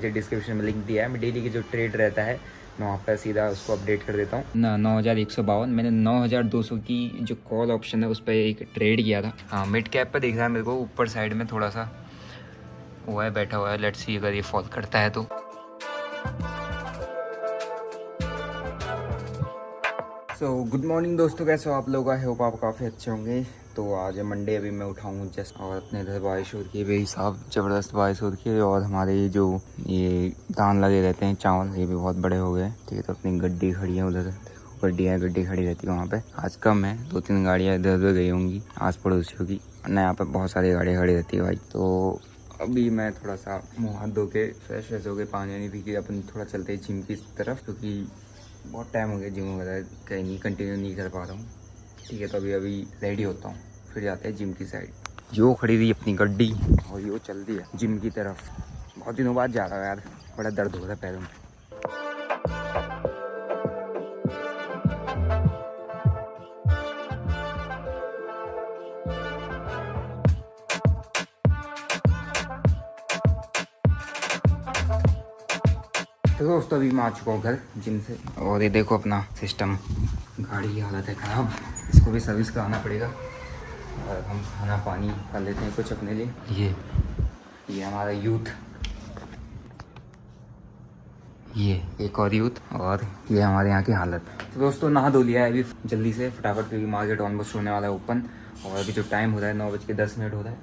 मुझे डिस्क्रिप्शन में लिंक दिया है। मैं डेली की जो ट्रेड रहता है मैं वहाँ पर सीधा उसको अपडेट कर देता हूँ ना। 9152 मैंने 9200 की जो कॉल ऑप्शन है उस पर एक ट्रेड किया था। हाँ, मिड कैप पर दिख रहा है मेरे को ऊपर साइड में थोड़ा सा हुआ है, बैठा हुआ है। लेट्स सी अगर ये फॉल करता है तो। गुड मॉर्निंग दोस्तों, कैसे हो आप लोग? आई होप आप काफ़ी अच्छे होंगे। तो आज है मंडे, अभी मैं उठा हूँ जस्ट और अपने इधर बारिश हो रही है भाई साहब, ज़बरदस्त बारिश हो रही है। और हमारे जो ये धान लगे रहते हैं चावल, ये भी बहुत बड़े हो गए। ठीक है, तो अपनी गड्डी खड़ी है उधर, गड्डी खड़ी रहती है वहाँ पे। आज कम है, 2-3 गाड़ियाँ इधर उधर गई होंगी आस पड़ोसियों की, वरना यहाँ पर बहुत सारी गाड़ियाँ खड़ी रहती है भाई। तो अभी मैं थोड़ा सा मुँह हाथ धो के फ्रेश हो के पानी वानी पी के अपन थोड़ा चलते हैं जिम की तरफ, क्योंकि बहुत टाइम हो गया जिम वगैरह कहीं नहीं कंटिन्यू नहीं कर पा रहा हूँ। ठीक है, तो अभी रेडी होता हूँ, फिर जाते हैं जिम की साइड। यो खड़ी रही अपनी गड्डी और यो चल दी है जिम की तरफ। बहुत दिनों बाद जा रहा है यार, बड़ा दर्द हो रहा है पैरों में। तो दोस्तों अभी मैं आ चुका हूँ घर जिम से, और ये देखो अपना सिस्टम, गाड़ी की हालत है ख़राब, इसको भी सर्विस कराना पड़ेगा। और हम खाना पानी कर लेते हैं कुछ अपने लिए। ये हमारा यूथ, ये एक और यूथ, और ये हमारे यहाँ की हालत। तो दोस्तों नहा धो लिया है अभी जल्दी से फटाफट, क्योंकि मार्केट ऑलमोस्ट होने वाला है ओपन। और अभी जो टाइम हो रहा है 9:10 हो रहा है।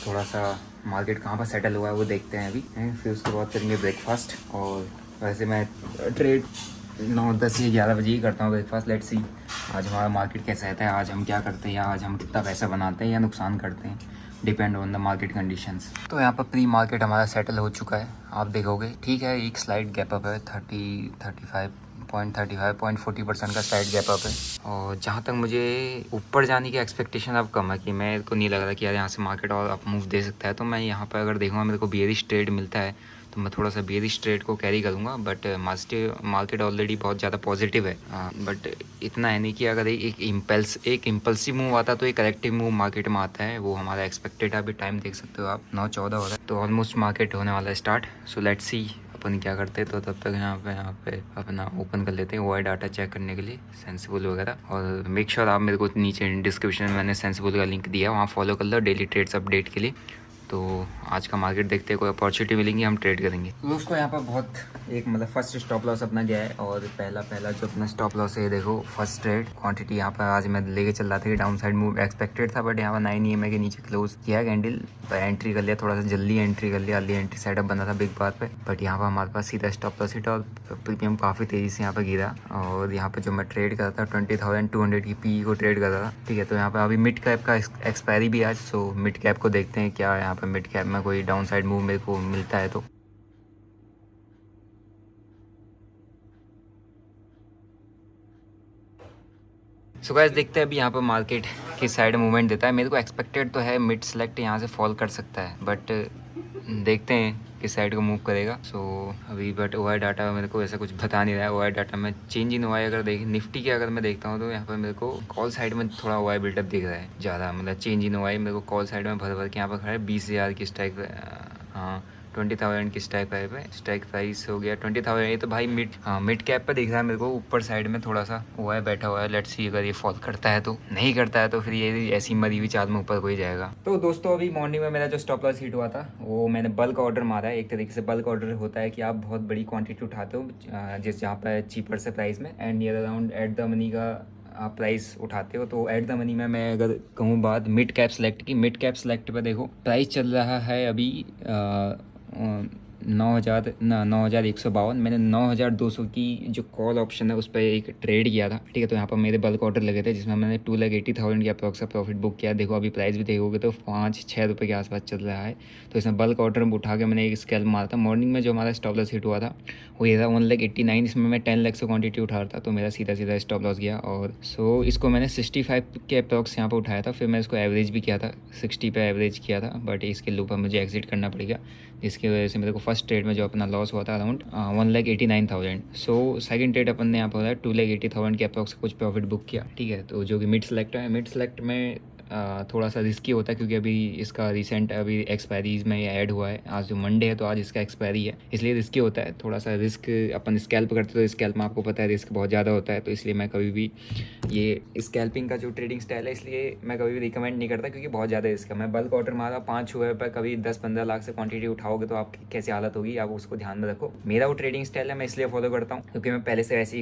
थोड़ा सा मार्केट कहाँ पर सेटल हुआ है वो देखते हैं अभी, फिर उसके बाद करेंगे ब्रेकफास्ट। और वैसे मैं ट्रेड 9-10 या 11 बजे ही करता हूँ ब्रेकफास्ट। लेट्स सी आज हमारा मार्केट कैसा रहता है, आज हम क्या करते हैं, या आज हम कितना पैसा बनाते हैं या नुकसान करते हैं, depend on the market conditions. तो यहाँ पर प्री मार्केट हमारा सेटल हो चुका है, आप देखोगे। ठीक है, एक स्लाइड गैप अप है, 40% का स्लाइड गैप अप है। और जहाँ तक मुझे ऊपर जाने की एक्सपेक्टेशन अब कम है, कि मेरे को नहीं लग रहा कि यार यहाँ से मार्केट और अप मूव दे सकता है। तो मैं यहाँ पर अगर देखूँगा मेरे को बियरिश ट्रेड मिलता है तो मैं थोड़ा सा बियरिश ट्रेड को कैरी करूँगा। बट मार्केट ऑलरेडी बहुत ज़्यादा पॉजिटिव है। बट इतना है नहीं कि अगर एक इम्पल्सिव मूव आता तो एक करेक्टिव मूव मार्केट में आता है, वो हमारा एक्सपेक्टेड है। अभी टाइम देख सकते हो आप, 9:14 हो रहा है, तो ऑलमोस्ट मार्केट होने वाला है स्टार्ट। सो लेट्स सी अपन क्या करते हैं। तो तब तक यहाँ पे अपना ओपन कर लेते हैं OI डाटा चेक करने के लिए, सेंसिबल वगैरह। और मेक श्योर आप मेरे को नीचे डिस्क्रिप्शन में मैंने सेंसिबल का लिंक दिया है, वहाँ फॉलो कर लो डेली ट्रेड्स अपडेट के लिए। तो आज का मार्केट देखते हैं, कोई अपॉर्चुनिटी मिलेंगी हम ट्रेड करेंगे। तो दोस्तों यहाँ पर बहुत एक मतलब फर्स्ट स्टॉप लॉस अपना गया है, और पहला जो अपना स्टॉप लॉस है, देखो फर्स्ट ट्रेड क्वांटिटी यहाँ पर आज मैं लेके चल रहा था कि डाउन साइड मूव एक्सपेक्टेड था। बट यहाँ पर 9 EMA के नीचे क्लोज किया कैंडल, एंट्री कर लिया, थोड़ा सा जल्दी एंट्री कर लिया, अर्ली एंट्री सेटअप बना था बिग बार पे। बट यहाँ पर हमारे पास सीधा स्टॉप लॉस हिट, और प्रीमियम काफ़ी तेज़ी से यहाँ पर गिरा। और यहाँ पर जो मैं ट्रेड कर रहा था 20,200 की PE को ट्रेड कर रहा था। ठीक है, तो यहाँ पर अभी मिड कैप का एक्सपायरी भी आज, सो मिड कैप को देखते हैं क्या यहाँ पर मिड कैप में कोई डाउन साइड मूव मेरे को मिलता है तो। सो गाइस देखते हैं अभी यहाँ पर मार्केट किस साइड मूवमेंट देता है। मेरे को एक्सपेक्टेड तो है मिड सेलेक्ट यहाँ से फॉल कर सकता है, बट देखते हैं किस साइड को मूव करेगा। सो अभी बट OI डाटा मेरे को ऐसा कुछ बता नहीं रहा है। OI डाटा में चेंज इन OI अगर देख निफ्टी के अगर मैं देखता हूँ तो यहाँ पर मेरे को कॉल साइड में थोड़ा OI बिल्डअप दिख रहा है ज़्यादा, मतलब चेंज इन OI मेरे को कॉल साइड में भर के यहाँ पर खड़ा है। 20,000 की स्ट्राइक, हाँ 20,000 की स्ट्राइक प्राइस पे, स्ट्राइक प्राइस हो गया 20,000। ये तो भाई मिड कैप पे दिख रहा है मेरे को, ऊपर साइड में थोड़ा सा हुआ है, बैठा हुआ है। लेट्स सी अगर ये फॉल करता है तो, नहीं करता है तो फिर ये ऐसी मरी हुई चाल में ऊपर को ही जाएगा। तो दोस्तों अभी मॉर्निंग में मेरा जो स्टॉप लॉस हिट हुआ था वो मैंने बल्क ऑर्डर मारा है। एक तरीके से बल्क ऑर्डर होता है कि आप बहुत बड़ी क्वांटिटी उठाते हो जिस जहाँ पर चीपर से प्राइस में, and near around at the money का आप प्राइस उठाते हो। तो एट द मनी में मैं अगर कहूँ बात मिड कैप सेलेक्ट की, मिड कैप सेलेक्ट पे देखो प्राइस चल रहा है अभी 9,152। मैंने 9,200 की जो कॉल ऑप्शन है उस पर एक ट्रेड किया था। ठीक है, तो यहाँ पर मेरे बल्क ऑर्डर लगे थे जिसमें मैंने 2,80,000 की अप्रॉक्स प्रॉफिट बुक किया। देखो अभी प्राइस भी देखोगे तो 5-6 रुपये के आसपास चल रहा है। तो इसमें बल्क ऑर्डर उठा के मैंने एक स्कैल्प मारा था। मॉर्निंग में जो हमारा स्टॉप लॉस हिट हुआ था वो ये था 1,89,000। इसमें मैं 10 लाख से क्वान्टिटी उठा रहा था, तो मेरा सीधा स्टॉप लॉस गया। और सो इसको मैंने 65 के अप्रॉक्स यहाँ पर उठाया था। फिर मैं इसको एवरेज भी किया था, 60 पे एवरेज किया था। बट इसके लूप पर मुझे एग्जिट करना पड़ेगा, जिसकी वजह से मेरे को फर्स्ट ट्रेड में जो अपना लॉस हुआ था अराउंड 1,89,000। सो सेकंड ट्रेड अपन ने यहाँ पर 2,80,000 के अप्रॉक्स कुछ प्रॉफिट बुक किया। ठीक है, तो जो कि मिड सेलेक्ट है, मिड सेलेक्ट में थोड़ा सा रिस्की होता है, क्योंकि अभी इसका रिसेंट अभी एक्सपायरीज में ऐड हुआ है। आज जो मंडे है तो आज इसका एक्सपायरी है, इसलिए रिस्की होता है थोड़ा सा। रिस्क अपन स्कैल्प करते तो स्कैल्प में आपको पता है रिस्क बहुत ज़्यादा होता है, तो इसलिए मैं कभी भी ये स्कैल्पिंग का जो ट्रेडिंग स्टाइल है, इसलिए मैं कभी भी रिकमेंड नहीं करता, क्योंकि बहुत ज़्यादा रिस्क है। मैं बल्क ऑर्डर मारा 5 हुए पर कभी 10-15 लाख से क्वांटिटी उठाओगे तो आपकी कैसी हालत होगी, आप उसको ध्यान में रखो। मेरा वो ट्रेडिंग स्टाइल है, मैं इसलिए फॉलो करता हूँ क्योंकि मैं पहले से ऐसी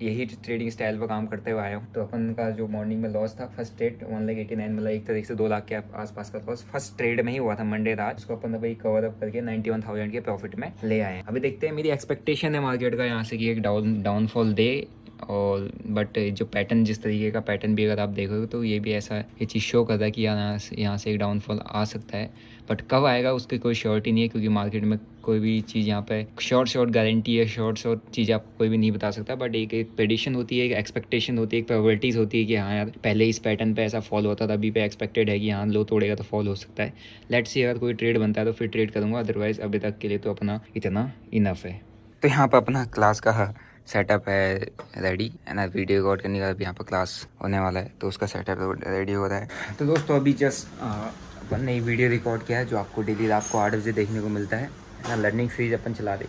यही ट्रेडिंग स्टाइल पर काम करते हुए आया हूँ। तो अपन का जो मॉर्निंग में लॉस था फर्स्ट ट्रेड 1,89,000, मतलब एक तरीके से 2 लाख के आसपास का लॉस फर्स्ट ट्रेड में ही हुआ था मंडे रात। उसको अपन वही कवर अप करके 91,000 के प्रॉफिट में ले आए। अभी देखते हैं, मेरी एक्सपेक्टेशन है मार्केट का यहाँ से कि एक डाउनफॉल दे, और बट जो पैटर्न, जिस तरीके का पैटर्न भी अगर आप देखोगे तो ये भी ऐसा ये चीज़ शो करता है कि यहाँ से एक डाउनफॉल आ सकता है। बट कब आएगा उसकी कोई श्योरिटी नहीं है, क्योंकि मार्केट में कोई भी चीज़ यहाँ पे शॉर्ट गारंटी है, शॉर्ट चीज़ आपको कोई भी नहीं बता सकता। बट एक प्रेडिक्शन होती है, एक एक्सपेक्टेशन होती है, एक प्रोबेबिलिटीज़ होती है कि हाँ यार पहले इस पैटर्न पे ऐसा फॉल होता था, अभी पे एक्सपेक्टेड है कि हाँ लो तोड़ेगा तो फॉल हो सकता है। लेट्स सी, अगर कोई ट्रेड बनता है तो फिर ट्रेड करूँगा, अदरवाइज़ अभी तक के लिए तो अपना इतना इनफ है। तो यहाँ पर अपना क्लास का सेटअप है रेडी, एंड वीडियो रिकॉर्ड करने का अभी यहाँ पर क्लास होने वाला है, तो उसका सेटअप रेडी हो रहा है। तो दोस्तों अभी जस्ट अपन ने वीडियो रिकॉर्ड किया है जो आपको डेली रात को 8 बजे देखने को मिलता है ना। लर्निंग सीरीज अपन चला रहे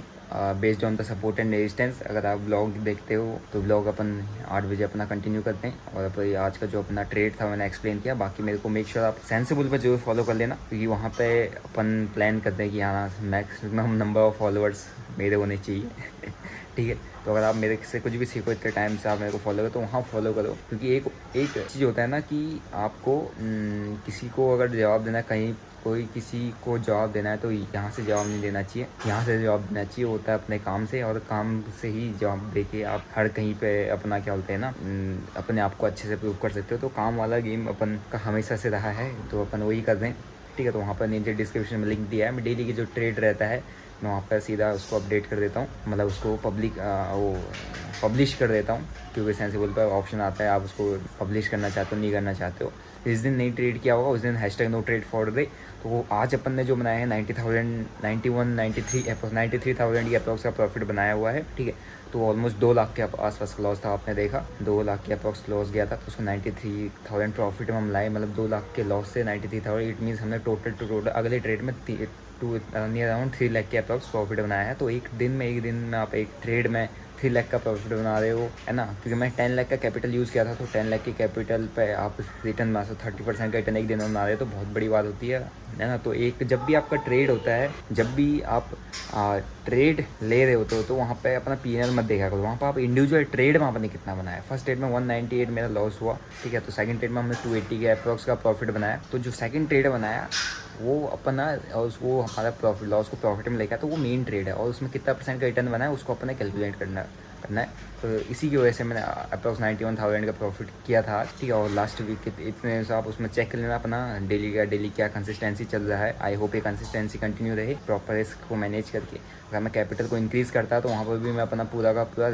based on the support and resistance. अगर आप ब्लॉग देखते हो तो ब्लॉग अपन 8 बजे अपना कंटिन्यू करते हैं। और अपन आज का जो अपना ट्रेड था मैंने एक्सप्लेन किया। बाकी मेरे को मेक श्योर आप सेंसिबल पर जरूर फॉलो कर लेना, क्योंकि वहाँ पे अपन प्लान करते हैं कि हाँ मैक्सिमम नंबर ऑफ फॉलोअर्स मेरे होने चाहिए ठीक है। तो अगर आप मेरे से कुछ भी सीखो इतने टाइम से आप मेरे को फॉलो करो तो वहाँ फॉलो करो, क्योंकि एक चीज़ होता है ना कि आपको किसी को अगर जवाब देना, कहीं कोई किसी को जवाब देना है तो यहाँ से जवाब नहीं देना चाहिए, यहाँ से जवाब देना चाहिए होता है अपने काम से, और काम से ही जवाब दे के आप हर कहीं पे अपना क्या बोलते हैं ना अपने आप को अच्छे से प्रूव कर सकते हो। तो काम वाला गेम अपन का हमेशा से रहा है, तो अपन वही कर दें, ठीक है। तो वहाँ पर नीचे डिस्क्रिप्शन में लिंक दिया है। मैं डेली की जो ट्रेड रहता है मैं वहाँ पर सीधा उसको अपडेट कर देता हूँ, मतलब उसको पब्लिश कर देता हूँ, क्योंकि सेंसिबल पर ऑप्शन आता है आप उसको पब्लिश करना चाहते हो नहीं करना चाहते हो। जिस दिन नहीं ट्रेड किया होगा उस दिन #NoTradeForDay। तो वो आज अपन ने जो बनाया है 90,000 93,000 की अप्रॉक्स का प्रॉफिट बनाया हुआ है, ठीक है। तो ऑलमोस्ट 2 लाख के आसपास का लॉस था, आपने देखा 2 लाख के अप्रॉक्स लॉस गया था, तो उसको 93,000 प्रॉफिट में हम लाए, मतलब 2 लाख के लॉस से 93,000। इट मीन्स हमने टोटल अगले ट्रेड में नियर अराउंड 3 लाख के अप्रॉक्स प्रॉफिट बनाया है। तो एक दिन में आप एक ट्रेड में 3 लाख का प्रॉफिट बना रहे हो, है ना। क्योंकि मैं 10 लाख का कैपिटल यूज़ किया था, तो 10 लाख के कैपिटल पे आप रिटर्न बना 30% का रिटर्न एक दिन में बना रहे हो, तो बहुत बड़ी बात होती है ना। तो एक जब भी आपका ट्रेड होता है, जब भी आप ट्रेड ले रहे होते हो तो वहाँ पे अपना P&L मत देखा करो, वहाँ पर आप इंडिविजुअल ट्रेड में आपने कितना बनाया। फर्स्ट ट्रेड में 198 मेरा लॉस हुआ, ठीक है। तो सेकंड ट्रेड में हमने 280 के अप्रॉक्स का प्रॉफिट बनाया। तो जो सेकंड ट्रेड बनाया वो अपना, और उसको हमारा प्रॉफिट लॉस को प्रॉफिट में लेकर, तो वो मेन ट्रेड है, और उसमें कितना % का रिटर्न बना है उसको अपने कैलकुलेट करना है। तो इसी की वजह से मैंने अप्रॉक्स 91,000 का प्रॉफिट किया था, ठीक है। और लास्ट वीक इतने से आप उसमें चेक कर लेना अपना डेली क्या कंसिस्टेंसी चल रहा है। आई होप ये कंसिस्टेंसी कंटिन्यू रहे प्रॉपर रिस्क को मैनेज करके। अगर मैं कैपिटल को इंक्रीज़ करता तो वहाँ पर भी मैं अपना पूरा का पूरा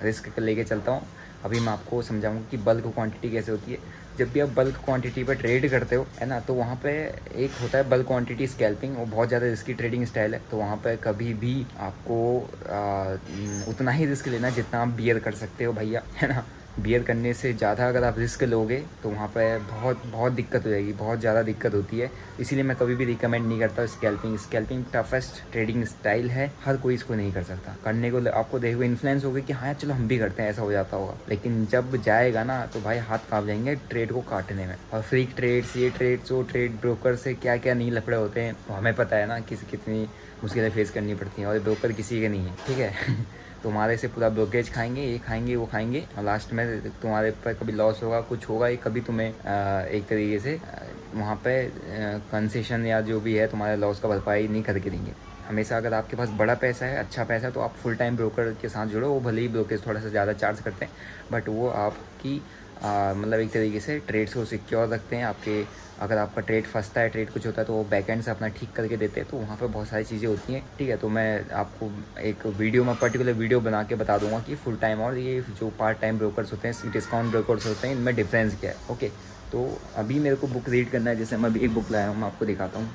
रिस्क लेके चलता हूँ। अभी मैं आपको समझाऊंगा कि बल्क क्वांटिटी कैसे होती है। जब भी आप बल्क क्वांटिटी पर ट्रेड करते हो, है ना, तो वहाँ पे एक होता है बल्क क्वांटिटी स्कैल्पिंग, वो बहुत ज़्यादा रिस्की ट्रेडिंग स्टाइल है। तो वहाँ पे कभी भी आपको उतना ही रिस्क लेना जितना आप बियर कर सकते हो भैया, है ना। बियर करने से ज़्यादा अगर आप रिस्क लोगे तो वहाँ पे बहुत दिक्कत हो जाएगी, बहुत ज़्यादा दिक्कत होती है। इसीलिए मैं कभी भी रिकमेंड नहीं करता स्कैल्पिंग टफेस्ट ट्रेडिंग स्टाइल है, हर कोई इसको नहीं कर सकता। करने को आपको देखो इन्फ्लुएंस होगा कि हाँ चलो हम भी करते हैं, ऐसा हो जाता होगा, लेकिन जब जाएगा ना तो भाई हाथ काँप जाएंगे ट्रेड को काटने में। और फ्रीक ट्रेड्स, ये ट्रेड्स, वो ट्रेड, ब्रोकर से क्या क्या नहीं लफड़े होते हैं, तो हमें पता है ना कितनी मुश्किलें फेस करनी पड़ती हैं, और ब्रोकर किसी के नहीं है, ठीक है तुम्हारे से पूरा ब्रोकेज खाएंगे, ये खाएंगे वो खाएंगे, और लास्ट में तुम्हारे पर कभी लॉस होगा, कुछ होगा, ये कभी तुम्हें एक तरीके से वहाँ पे कंसेशन या जो भी है तुम्हारे लॉस का भरपाई नहीं करके देंगे। हमेशा अगर आपके पास बड़ा पैसा है, अच्छा पैसा है, तो आप फुल टाइम ब्रोकर के साथ जुड़ो। वो भले ही ब्रोकेज थोड़ा सा ज़्यादा चार्ज करते हैं, बट वो आपकी मतलब एक तरीके से ट्रेड्स को सिक्योर रखते हैं आपके। अगर आपका ट्रेड फंसता है, ट्रेड कुछ होता है, तो वो बैकएंड से अपना ठीक करके देते हैं। तो वहाँ पे बहुत सारी चीज़ें होती हैं, ठीक है। तो मैं आपको एक वीडियो में पर्टिकुलर वीडियो बना के बता दूंगा कि फुल टाइम और ये जो पार्ट टाइम ब्रोकर्स होते हैं, डिस्काउंट ब्रोकर्स होते हैं, इनमें डिफरेंस क्या है, ओके। तो अभी मेरे को बुक रीड करना है, जैसे मैं अभी एक बुक लाया हूँ, मैं आपको दिखाता हूँ।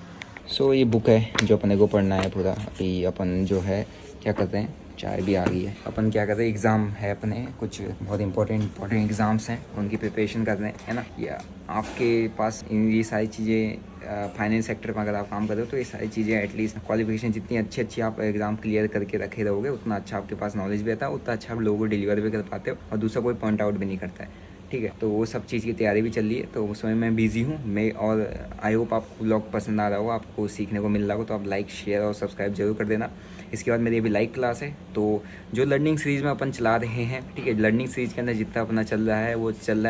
सो ये बुक है जो अपने को पढ़ना है पूरा। अभी अपन जो है क्या करते हैं, चाय भी आ गई है, अपन क्या करते हैं, एग्ज़ाम है अपने, कुछ बहुत इंपॉर्टेंट एग्ज़ाम्स हैं, उनकी प्रिपरेशन कर रहे हैं, है ना। या आपके पास ये सारी चीज़ें फाइनेंस सेक्टर में अगर आप काम कर रहे हो तो ये सारी चीज़ें एटलीस्ट क्वालिफिकेशन जितनी अच्छी आप एग्ज़ाम क्लियर करके रखे रहोगे, उतना अच्छा आपके पास नॉलेज भी आता है, उतना अच्छा आप लोगों को डिलीवर भी कर पाते हो और दूसरा कोई पॉइंट आउट भी नहीं करता है। ठीक है, तो वो सब चीज़ की तैयारी भी चल रही है, तो उसमें मैं बिज़ी हूँ मैं। और आई होप आपको ब्लॉग पसंद आ रहा हो, आपको सीखने को मिल रहा हो, तो आप लाइक शेयर और सब्सक्राइब जरूर कर देना। इसके बाद मेरी अभी लाइव क्लास है, तो जो लर्निंग सीरीज़ में अपन चला रहे हैं, ठीक है, लर्निंग सीरीज़ के अंदर जितना अपना चल रहा है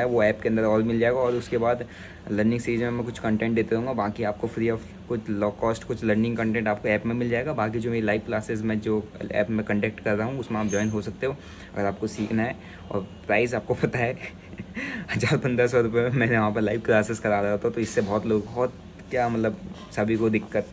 वो ऐप के अंदर और मिल जाएगा। और उसके बाद लर्निंग सीरीज़ में मैं कुछ कंटेंट देते रहूँगा, बाकी आपको फ्री ऑफ कुछ लो कॉस्ट कुछ लर्निंग कंटेंट आपको ऐप में मिल जाएगा। बाकी जो मेरी लाइव क्लासेस में जो ऐप में कंडक्ट कर रहा हूँ उसमें आप ज्वाइन हो सकते हो अगर आपको सीखना है। और प्राइस आपको पता है 1000-1500 रुपये में मैंने वहाँ पर लाइव क्लासेस करा रहा था, तो इससे बहुत क्या मतलब सभी को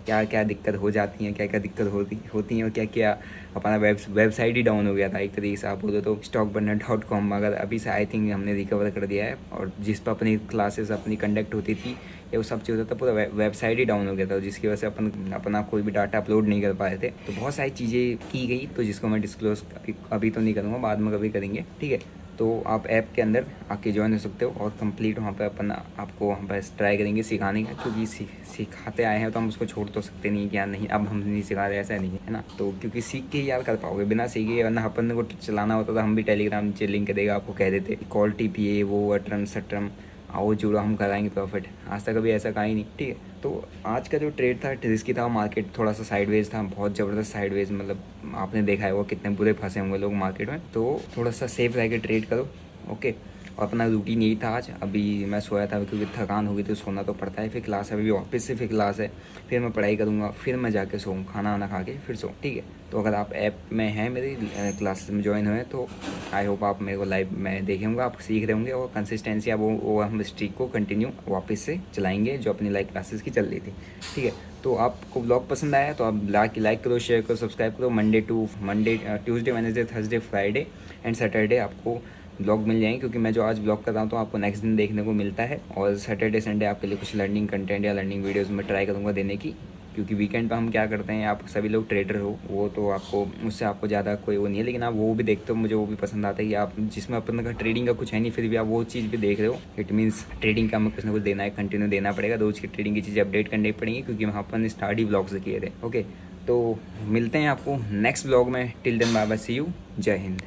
क्या दिक्कत हो जाती हैं, क्या दिक्कत होती हैं और क्या अपना वेबसाइट ही डाउन हो गया था एक तरीके से आप बोलो तो, stockburner.com, मगर अभी से आई थिंक हमने रिकवर कर दिया है। और जिस पर अपनी क्लासेस अपनी कंडक्ट होती थी या वो सब चीज़ होता था, पूरा वेबसाइट ही डाउन हो गया था, जिसकी वजह से अपन अपना कोई भी डाटा अपलोड नहीं कर पाए थे। तो बहुत सारी चीज़ें की गई, तो जिसको मैं डिस्क्लोज अभी तो नहीं करूँगा, बाद में कभी करेंगे, ठीक है। तो आप ऐप के अंदर आके ज्वाइन हो सकते हो और कंप्लीट वहाँ पे अपन आपको वहाँ पर ट्राई करेंगे सिखाने का, क्योंकि सिखाते आए हैं तो हम उसको छोड़ तो सकते नहीं कि यार नहीं अब हम नहीं सिखा रहे, ऐसा नहीं है ना। तो क्योंकि सीख के ही यार कर पाओगे, बिना सीखे, वरना अपन को चलाना होता तो हम भी टेलीग्राम नीचे लिंक देगा आपको कह देते कॉल टीपीए वो अटरम सटरम आओ जुड़ो हम कराएंगे प्रॉफिट। आज तक कभी ऐसा कहा ही नहीं, ठीक है। तो आज का जो ट्रेड था रिस्की था, मार्केट थोड़ा सा साइडवेज था, बहुत ज़बरदस्त साइडवेज, मतलब आपने देखा है वो कितने बुरे फंसे होंगे लोग मार्केट में। तो थोड़ा सा सेफ रह के ट्रेड करो, ओके। और अपना रूटीन यही था आज। अभी मैं सोया था क्योंकि थकान हो गई तो सोना तो पड़ता है, फिर क्लास है, अभी ऑफिस से फिर क्लास है, फिर मैं पढ़ाई करूँगा, फिर मैं जाके सोऊँ, खाना वाना खा के फिर सोऊँ, ठीक है। तो अगर आप ऐप में हैं मेरी क्लासेस में ज्वाइन हुए तो आई होप आप मेरे को लाइव में देखे होंगे, आप सीख रहे होंगे और कंसिस्टेंसी आप वो हम स्ट्रीक को कंटिन्यू वापस से चलाएंगे जो अपनी लाइव क्लासेस की चल रही थी, ठीक है। तो आपको ब्लॉग पसंद आया तो आप लाइक करो, शेयर करो, सब्सक्राइब करो। Monday Tuesday Wednesday Thursday Friday and Saturday आपको ब्लॉग मिल जाएंगे, क्योंकि मैं जो आज ब्लॉग कर रहा हूँ तो आपको नेक्स्ट दिन देखने को मिलता है। और सैटरडे संडे आपके लिए कुछ लर्निंग कंटेंट या लर्निंग वीडियोस में ट्राई करूँगा देने की, क्योंकि वीकेंड पर हम क्या करते हैं, आप सभी लोग ट्रेडर हो, वो तो आपको उससे आपको ज़्यादा कोई वो नहीं है, लेकिन आप वो भी देखते हो, मुझे वो भी पसंद आता है कि आप जिसमें अपन का ट्रेडिंग का कुछ है नहीं फिर भी आप वो चीज़ भी देख रहे हो। इट मीन्स ट्रेडिंग का हमें कुछ ना कुछ देना है, कंटिन्यू देना पड़ेगा, रोज़ की ट्रेडिंग की चीज़ें अपडेट करनी पड़ेंगी, क्योंकि वहाँ अपन स्टार्ट ही ब्लॉग से किए थे, ओके। तो मिलते हैं आपको नेक्स्ट ब्लॉग में, till then bye bye, see you, जय हिंद।